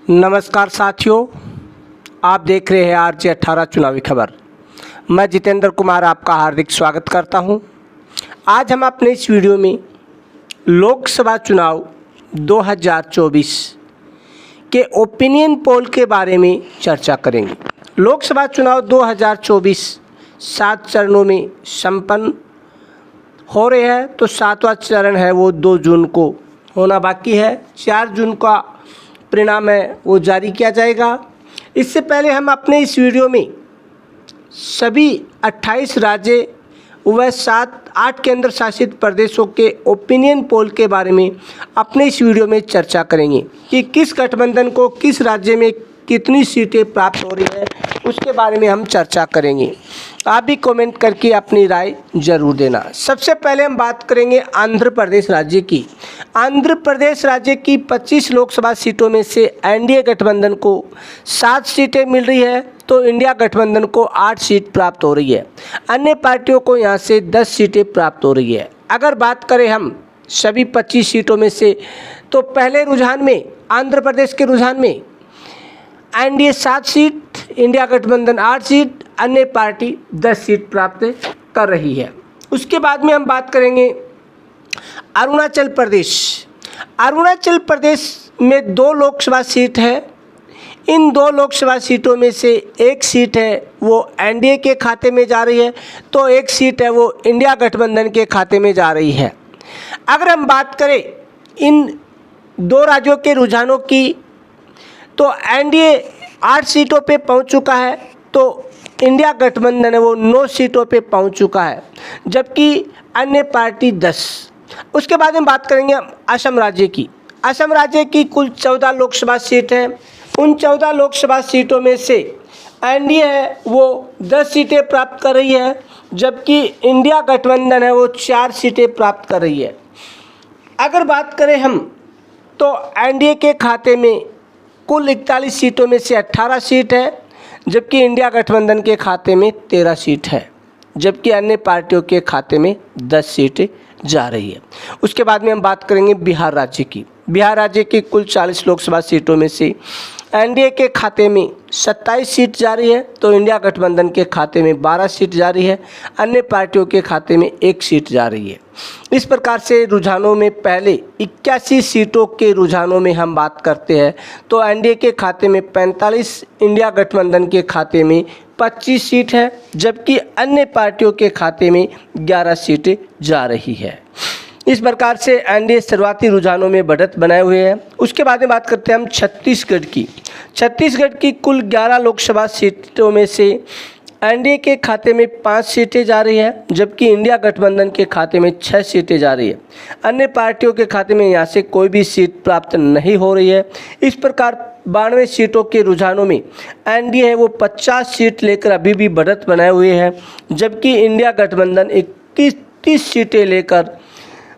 नमस्कार साथियों, आप देख रहे हैं RJ 18 चुनावी खबर। मैं जितेंद्र कुमार आपका हार्दिक स्वागत करता हूं। आज हम अपने इस वीडियो में लोकसभा चुनाव 2024 के ओपिनियन पोल के बारे में चर्चा करेंगे। लोकसभा चुनाव 2024 7 चरणों में संपन्न हो रहे हैं। तो 7वां चरण है वो 2 जून को होना बाकी है। 4 जून का परिणाम है वो जारी किया जाएगा। इससे पहले हम अपने इस वीडियो में सभी 28 राज्य व 7-8 केंद्र शासित प्रदेशों के ओपिनियन पोल के बारे में अपने इस वीडियो में चर्चा करेंगे कि किस गठबंधन को किस राज्य में कितनी सीटें प्राप्त हो रही हैं, उसके बारे में हम चर्चा करेंगे। आप भी कमेंट करके अपनी राय जरूर देना। सबसे पहले हम बात करेंगे आंध्र प्रदेश राज्य की। आंध्र प्रदेश राज्य की 25 लोकसभा सीटों में से एनडीए गठबंधन को 7 सीटें मिल रही है, तो इंडिया गठबंधन को 8 सीट प्राप्त हो रही है। अन्य पार्टियों को यहाँ से 10 सीटें प्राप्त हो रही है। अगर बात करें हम सभी 25 सीटों में से, तो पहले रुझान में आंध्र प्रदेश के रुझान में एनडीए 7 सीट, इंडिया गठबंधन 8 सीट, अन्य पार्टी 10 सीट प्राप्त कर रही है। उसके बाद में हम बात करेंगे अरुणाचल प्रदेश। अरुणाचल प्रदेश में 2 लोकसभा सीट है। इन 2 लोकसभा सीटों में से एक सीट है वो एनडीए के खाते में जा रही है, तो एक सीट है वो इंडिया गठबंधन के खाते में जा रही है। अगर हम बात करें इन 2 राज्यों के रुझानों की, तो एनडीए 8 सीटों पे पहुंच चुका है, तो इंडिया गठबंधन है वो 9 सीटों पे पहुंच चुका है, जबकि अन्य पार्टी 10। उसके बाद हम बात करेंगे असम राज्य की। असम राज्य की कुल 14 लोकसभा सीट हैं। उन 14 लोकसभा सीटों में से एनडीए है वो 10 सीटें प्राप्त कर रही है, जबकि इंडिया गठबंधन है वो 4 सीटें प्राप्त कर रही है। अगर बात करें हम, तो एनडीए के खाते में कुल 41 सीटों में से 18 सीट है, जबकि इंडिया गठबंधन के खाते में 13 सीट है, जबकि अन्य पार्टियों के खाते में 10 सीटें जा रही है। उसके बाद में हम बात करेंगे बिहार राज्य की। बिहार राज्य की कुल 40 लोकसभा सीटों में से एनडीए के खाते में 27 सीट जा रही है, तो इंडिया गठबंधन के खाते में 12 सीट जा रही है, अन्य पार्टियों के खाते में 1 सीट जा रही है। इस प्रकार से रुझानों में पहले 81 सीटों के रुझानों में हम बात करते हैं, तो एनडीए के खाते में 45, इंडिया गठबंधन के खाते में 25 सीट है, जबकि अन्य पार्टियों के खाते में 11 सीटें जा रही है। इस प्रकार से एनडीए शुरुआती रुझानों में बढ़त बनाए हुए हैं। उसके बाद में बात करते हैं हम छत्तीसगढ़ की। छत्तीसगढ़ की कुल 11 लोकसभा सीटों में से एनडीए के खाते में 5 सीटें जा रही है, जबकि इंडिया गठबंधन के खाते में 6 सीटें जा रही है। अन्य पार्टियों के खाते में यहाँ से कोई भी सीट प्राप्त नहीं हो रही है। इस प्रकार 92 सीटों के रुझानों में एनडीए है वो 50 सीट लेकर अभी भी बढ़त बनाए हुए है, जबकि इंडिया गठबंधन 31 सीटें लेकर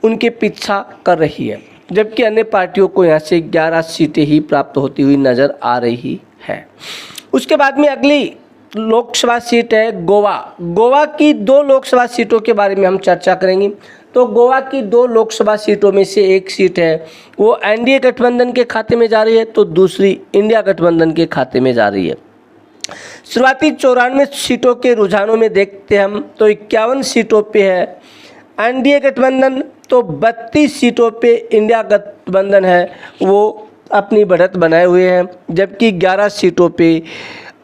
उनके पीछा कर रही है, जबकि अन्य पार्टियों को यहाँ से 11 सीटें ही प्राप्त होती हुई नज़र आ रही है। उसके बाद में अगली लोकसभा सीट है गोवा। गोवा की 2 लोकसभा सीटों के बारे में हम चर्चा करेंगे। तो गोवा की 2 लोकसभा सीटों में से एक सीट है वो एनडीए गठबंधन के खाते में जा रही है, तो दूसरी इंडिया गठबंधन के खाते में जा रही है। शुरुआती 94 सीटों के रुझानों में देखते हम, तो 51 सीटों पे है एनडीए गठबंधन, तो 32 सीटों पे इंडिया गठबंधन है वो अपनी बढ़त बनाए हुए हैं, जबकि 11 सीटों पे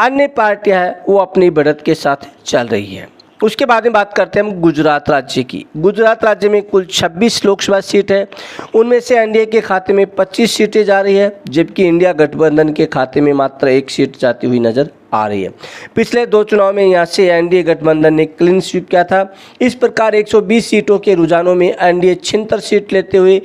अन्य पार्टियां हैं वो अपनी बढ़त के साथ चल रही है। उसके बाद में बात करते हैं हम गुजरात राज्य की। गुजरात राज्य में कुल 26 लोकसभा सीट है। उनमें से एनडीए के खाते में 25 सीटें जा रही है, जबकि इंडिया गठबंधन के खाते में मात्र 1 सीट जाती हुई नजर आ रही है। पिछले 2 चुनाव में यहाँ से एनडीए गठबंधन ने क्लीन स्वीप किया था। इस प्रकार 120 सीटों के रुझानों में एनडीए 76 सीट लेते हुए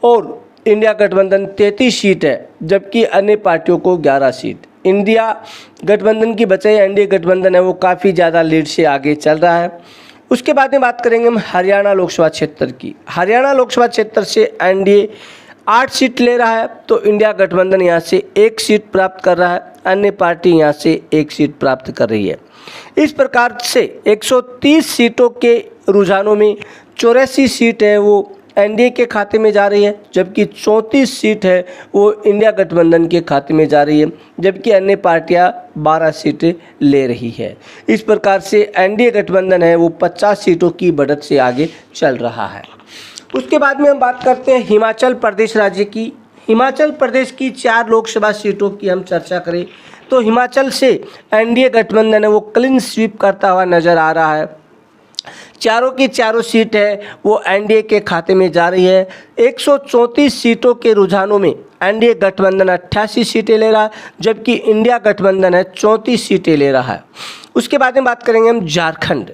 और इंडिया गठबंधन 33 सीट है, जबकि अन्य पार्टियों को 11 सीट। इंडिया गठबंधन की बचाई एनडीए गठबंधन है वो काफ़ी ज़्यादा लीड से आगे चल रहा है। उसके बाद में बात करेंगे हम हरियाणा लोकसभा क्षेत्र की। हरियाणा लोकसभा क्षेत्र से एनडीए 8 सीट ले रहा है, तो इंडिया गठबंधन यहाँ से 1 सीट प्राप्त कर रहा है, अन्य पार्टी यहाँ से 1 सीट प्राप्त कर रही है। इस प्रकार से 130 सीटों के रुझानों में 84 सीट है वो एनडीए के खाते में जा रही है, जबकि 34 सीट है वो इंडिया गठबंधन के खाते में जा रही है, जबकि अन्य पार्टियां 12 सीटें ले रही है। इस प्रकार से एनडीए गठबंधन है वो 50 सीटों की बढ़त से आगे चल रहा है। उसके बाद में हम बात करते हैं हिमाचल प्रदेश राज्य की। हिमाचल प्रदेश की 4 लोकसभा सीटों की हम चर्चा करें तो हिमाचल से एनडीए गठबंधन है वो क्लीन स्वीप करता हुआ नज़र आ रहा है। चारों की चारों सीट है वो एनडीए के खाते में जा रही है। 134 सीटों के रुझानों में एनडीए गठबंधन 88 सीटें ले रहा है, जबकि इंडिया गठबंधन है 34 सीटें ले रहा है। उसके बाद में बात करेंगे हम झारखंड।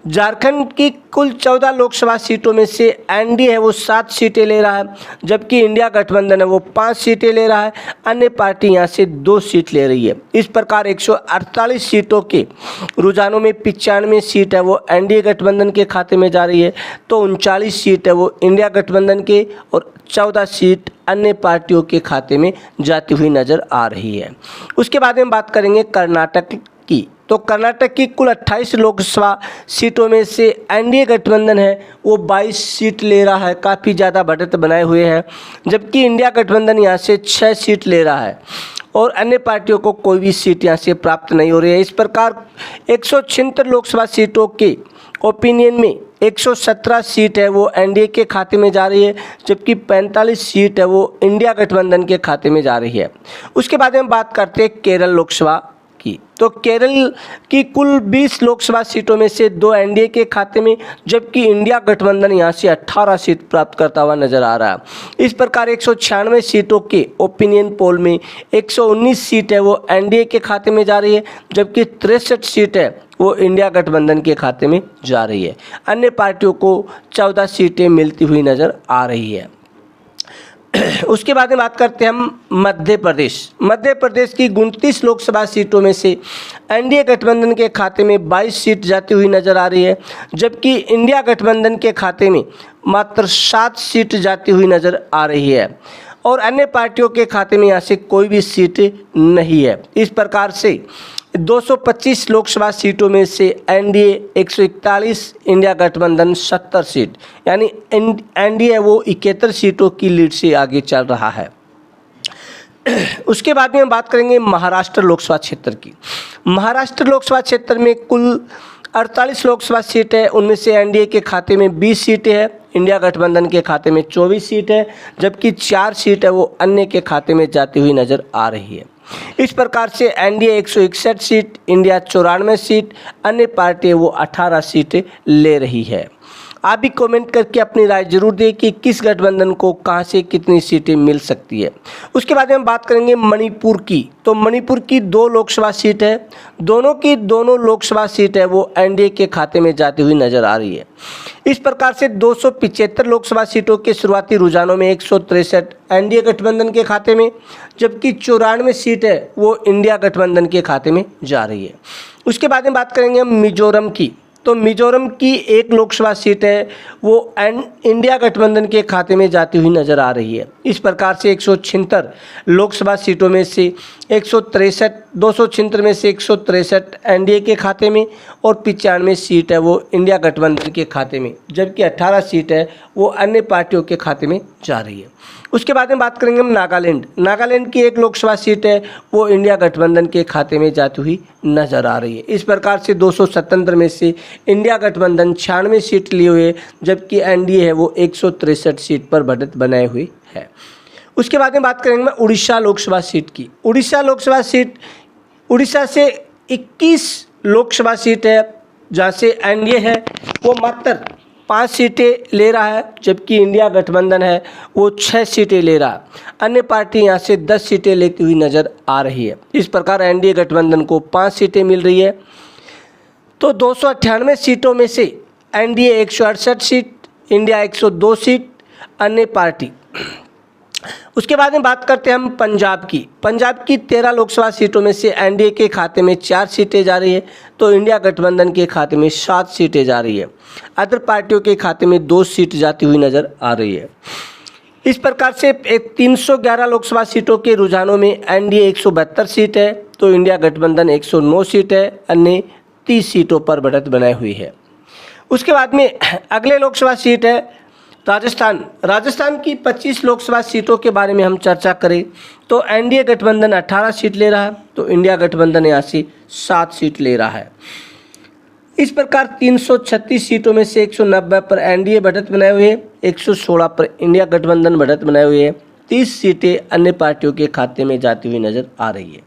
झारखंड की कुल 14 लोकसभा सीटों में से एनडीए है वो 7 सीटें ले रहा है, जबकि इंडिया गठबंधन है वो 5 सीटें ले रहा है। अन्य पार्टी यहाँ से 2 सीट ले रही है। इस प्रकार 148 सीटों के रुझानों में 95 सीट है वो एनडीए गठबंधन के खाते में जा रही है, तो 39 सीट है वो इंडिया गठबंधन के और 14 सीट अन्य पार्टियों के खाते में जाती हुई नज़र आ रही है। उसके बाद में बात करेंगे कर्नाटक की। तो कर्नाटक की कुल 28 लोकसभा सीटों में से एनडीए गठबंधन है वो 22 सीट ले रहा है, काफ़ी ज़्यादा बढ़त बनाए हुए हैं, जबकि इंडिया गठबंधन यहाँ से 6 सीट ले रहा है और अन्य पार्टियों को कोई भी सीट यहाँ से प्राप्त नहीं हो रही है। इस प्रकार 176 लोकसभा सीटों के ओपिनियन में 117 सीट है वो एनडीए के खाते में जा रही है, जबकि 45 सीट है वो इंडिया गठबंधन के खाते में जा रही है। उसके बाद हम बात करते हैं केरल लोकसभा की। तो केरल की कुल 20 लोकसभा सीटों में से 2 एनडीए के खाते में, जबकि इंडिया गठबंधन यहाँ से 18 सीट प्राप्त करता हुआ नजर आ रहा है। इस प्रकार 196 सीटों के ओपिनियन पोल में 119 सीट है वो एनडीए के खाते में जा रही है, जबकि 63 सीट है वो इंडिया गठबंधन के खाते में जा रही है। अन्य पार्टियों को 14 सीटें मिलती हुई नज़र आ रही है। उसके बाद में बात करते हैं हम मध्य प्रदेश। मध्य प्रदेश की 29 लोकसभा सीटों में से एनडीए गठबंधन के खाते में 22 सीट जाती हुई नज़र आ रही है, जबकि इंडिया गठबंधन के खाते में मात्र 7 सीट जाती हुई नज़र आ रही है और अन्य पार्टियों के खाते में यहाँ से कोई भी सीट नहीं है। इस प्रकार से 225 लोकसभा सीटों में से एनडीए 141, इंडिया गठबंधन 70 सीट, यानी एनडीए वो 71 सीटों की लीड से आगे चल रहा है। उसके बाद में हम बात करेंगे महाराष्ट्र लोकसभा क्षेत्र की। महाराष्ट्र लोकसभा क्षेत्र में कुल 48 लोकसभा सीट है, उनमें से एनडीए के खाते में 20 सीटें हैं, इंडिया गठबंधन के खाते में 24 सीट है, जबकि 4 सीट है वो अन्य के खाते में जाती हुई नज़र आ रही है। इस प्रकार से एनडीए 161 सीट, इंडिया 94 सीट, अन्य पार्टी वो 18 सीटें ले रही है। आप भी कमेंट करके अपनी राय जरूर दें कि किस गठबंधन को कहां से कितनी सीटें मिल सकती है। उसके बाद हम बात करेंगे मणिपुर की। तो मणिपुर की 2 लोकसभा सीट है, दोनों की दोनों लोकसभा सीट है वो एनडीए के खाते में जाती हुई नजर आ रही है। इस प्रकार से 275 लोकसभा सीटों के शुरुआती रुझानों में 163 एनडीए गठबंधन के खाते में, जबकि 94 सीट है वो इंडिया गठबंधन के खाते में जा रही है। उसके बाद में बात करेंगे हम मिजोरम की। तो मिजोरम की 1 लोकसभा सीट है वो इंडिया गठबंधन के खाते में जाती हुई नज़र आ रही है। इस प्रकार से 176 लोकसभा सीटों में से 276 में से 163 एनडीए के खाते में और 95 सीट है वो इंडिया गठबंधन के खाते में, जबकि 18 सीट है वो अन्य पार्टियों के खाते में जा रही है। उसके बाद में बात करेंगे हम नागालैंड। नागालैंड की 1 लोकसभा सीट है वो इंडिया गठबंधन के खाते में जाती हुई नजर आ रही है। इस प्रकार से 277 में से इंडिया गठबंधन 96 सीट लिए हुए, जबकि एनडीए है वो 163 सीट पर बढ़त बनाए हुई है। उसके बाद में बात करेंगे उड़ीसा लोकसभा सीट की। उड़ीसा लोकसभा सीट, उड़ीसा से 21 लोकसभा सीट है जहाँ से एनडीए है वो मात्र 5 सीटें ले रहा है, जबकि इंडिया गठबंधन है वो 6 सीटें ले रहा है। अन्य पार्टी यहाँ से 10 सीटें लेती हुई नज़र आ रही है। इस प्रकार एनडीए गठबंधन को 5 सीटें मिल रही है। तो 298 सीटों में से एनडीए 168 सीट, इंडिया 102 सीट, अन्य पार्टी। उसके बाद में बात करते हैं हम पंजाब की। पंजाब की 13 लोकसभा सीटों में से एनडीए के खाते में 4 सीटें जा रही है, तो इंडिया गठबंधन के खाते में 7 सीटें जा रही है। अदर पार्टियों के खाते में 2 सीट जाती हुई नज़र आ रही है। इस प्रकार से 311 लोकसभा सीटों के रुझानों में एनडीए 172 सीट है, तो इंडिया गठबंधन 109 सीट है, अन्य 30 सीटों पर बढ़त बनाई हुई है। उसके बाद में अगले लोकसभा सीट है राजस्थान की 25 लोकसभा सीटों के बारे में हम चर्चा करें तो एनडीए गठबंधन 18 सीट ले रहा है, तो इंडिया गठबंधन यहाँ से 7 सीट ले रहा है। इस प्रकार 336 सीटों में से 190 पर एनडीए बढ़त बनाए हुए, 116 पर इंडिया गठबंधन बढ़त बनाए हुए, 30 सीटें अन्य पार्टियों के खाते में जाती हुई नजर आ रही है।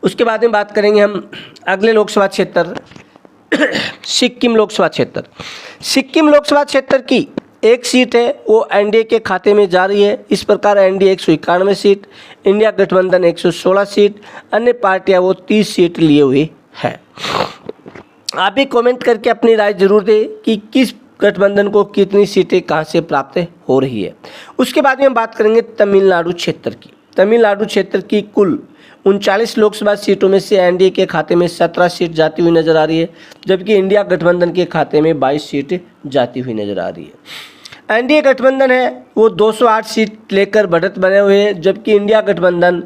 उसके बाद में बात करेंगे हम अगले लोकसभा क्षेत्र सिक्किम लोकसभा क्षेत्र। सिक्किम लोकसभा क्षेत्र की एक सीट है वो एनडीए के खाते में जा रही है। इस प्रकार एनडीए 191 सीट, इंडिया गठबंधन 116 सीट, अन्य पार्टियां वो 30 सीट लिए हुए है। आप भी कमेंट करके अपनी राय जरूर दें कि किस गठबंधन को कितनी सीटें कहां से प्राप्त हो रही है। उसके बाद में हम बात करेंगे तमिलनाडु क्षेत्र की। तमिलनाडु क्षेत्र की कुल 39 लोकसभा सीटों में से एनडीए के खाते में 17 सीट जाती हुई नजर आ रही है, जबकि इंडिया गठबंधन के खाते में 22 सीट जाती हुई नजर आ रही है। एनडीए गठबंधन है वो 208 सीट लेकर बढ़त बने हुए हैं, जबकि इंडिया गठबंधन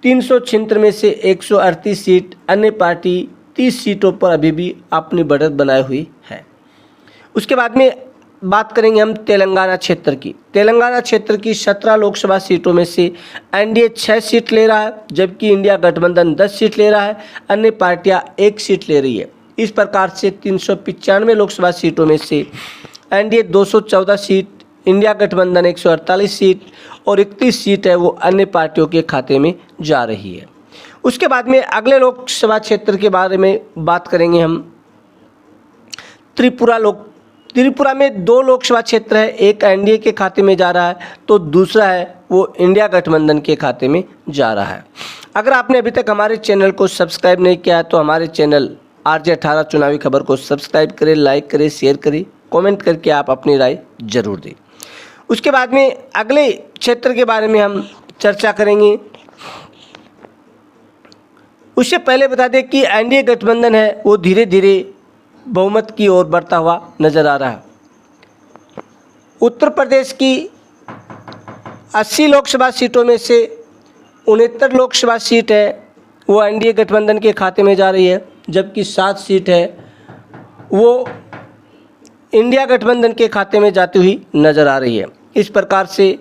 376 में से 138 सीट, अन्य पार्टी 30 सीटों पर अभी भी अपनी बढ़त बनाई हुई है। उसके बाद में बात करेंगे हम तेलंगाना क्षेत्र की। तेलंगाना क्षेत्र की 17 लोकसभा सीटों में से एनडीए 6 सीट ले रहा है, जबकि इंडिया गठबंधन 10 सीट ले रहा है, अन्य पार्टियां 1 सीट ले रही है। इस प्रकार से 395 लोकसभा सीटों में से एनडीए 214 सीट, इंडिया गठबंधन 148 सीट और 31 सीट है वो अन्य पार्टियों के खाते में जा रही है। उसके बाद में अगले लोकसभा क्षेत्र के बारे में बात करेंगे हम त्रिपुरा में 2 लोकसभा क्षेत्र है, एक एनडीए के खाते में जा रहा है तो दूसरा है वो इंडिया गठबंधन के खाते में जा रहा है। अगर आपने अभी तक हमारे चैनल को सब्सक्राइब नहीं किया है तो हमारे चैनल RJ18 चुनावी खबर को सब्सक्राइब करें, लाइक करें, शेयर करें, कमेंट करके आप अपनी राय जरूर दें। उसके बाद में अगले क्षेत्र के बारे में हम चर्चा करेंगे। उससे पहले बता दें कि एनडीए गठबंधन है वो धीरे धीरे बहुमत की ओर बढ़ता हुआ नजर आ रहा है। उत्तर प्रदेश की 80 लोकसभा सीटों में से 69 लोकसभा सीट है वो एनडीए गठबंधन के खाते में जा रही है, जबकि 7 सीट है वो इंडिया गठबंधन के खाते में जाती हुई नजर आ रही है। इस प्रकार से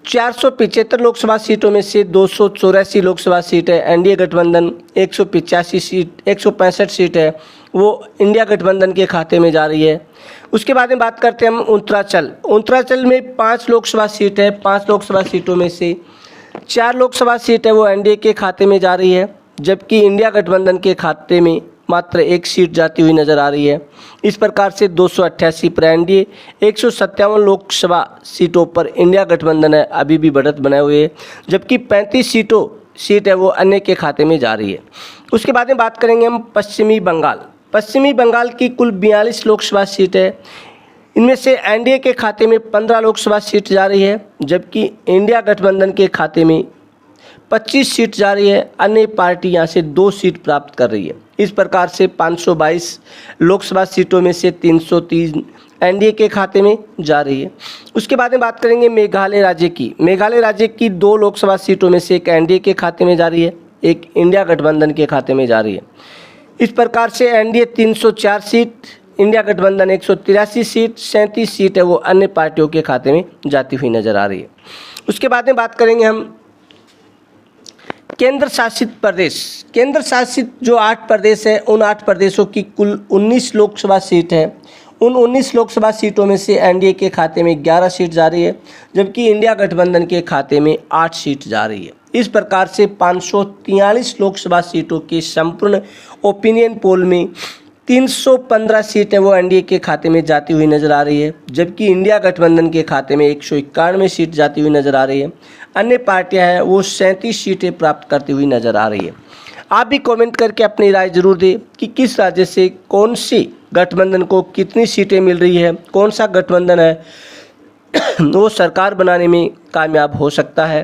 475 लोकसभा सीटों में से 284 लोकसभा सीट है एनडीए गठबंधन, 165 सीट है वो इंडिया गठबंधन के खाते में जा रही है। उसके बाद में बात करते हैं हम उत्तरांचल में 5 लोकसभा सीट है। 5 लोकसभा सीटों में से 4 लोकसभा सीट है वो एनडीए के खाते में जा रही है, जबकि इंडिया गठबंधन के खाते में मात्र 1 सीट जाती हुई नजर आ रही है। इस प्रकार से 288 पर एनडीए, 157 लोकसभा सीटों पर इंडिया गठबंधन है अभी भी बढ़त बनाए हुए है, जबकि 35 सीट है वो अन्य के खाते में जा रही है। उसके बाद में बात करेंगे हम पश्चिमी बंगाल की कुल 42 लोकसभा सीट है। इनमें से एनडीए के खाते में 15 लोकसभा सीट जा रही है, जबकि इंडिया गठबंधन के खाते में 25 सीट जा रही है, अन्य पार्टी यहाँ से 2 सीट प्राप्त कर रही है। इस प्रकार से 522 लोकसभा सीटों में से 303 एनडीए के खाते में जा रही है। उसके बाद में बात करेंगे मेघालय राज्य की 2 लोकसभा सीटों में से एक एनडीए के खाते में जा रही है, एक इंडिया गठबंधन के खाते में जा रही है। इस प्रकार से एनडीए 304 सीट, इंडिया गठबंधन 183 सीट, 37 सीट है वो अन्य पार्टियों के खाते में जाती हुई नजर आ रही है। उसके बाद में बात करेंगे हम केंद्र शासित जो 8 प्रदेश है उन 8 प्रदेशों की कुल 19 लोकसभा सीट है। उन 19 लोकसभा सीटों में से एनडीए के खाते में 11 सीट जा रही है, जबकि इंडिया गठबंधन के खाते में 8 सीट जा रही है। इस प्रकार से 543 लोकसभा सीटों के संपूर्ण ओपिनियन पोल में 315 सीटें वो एनडीए के खाते में जाती हुई नजर आ रही है, जबकि इंडिया गठबंधन के खाते में 191 सीट जाती हुई नजर आ रही है। अन्य पार्टियां हैं वो 37 सीटें प्राप्त करती हुई नजर आ रही है। आप भी कमेंट करके अपनी राय जरूर दें कि किस राज्य से कौन सी गठबंधन को कितनी सीटें मिल रही है, कौन सा गठबंधन है वो सरकार बनाने में कामयाब हो सकता है।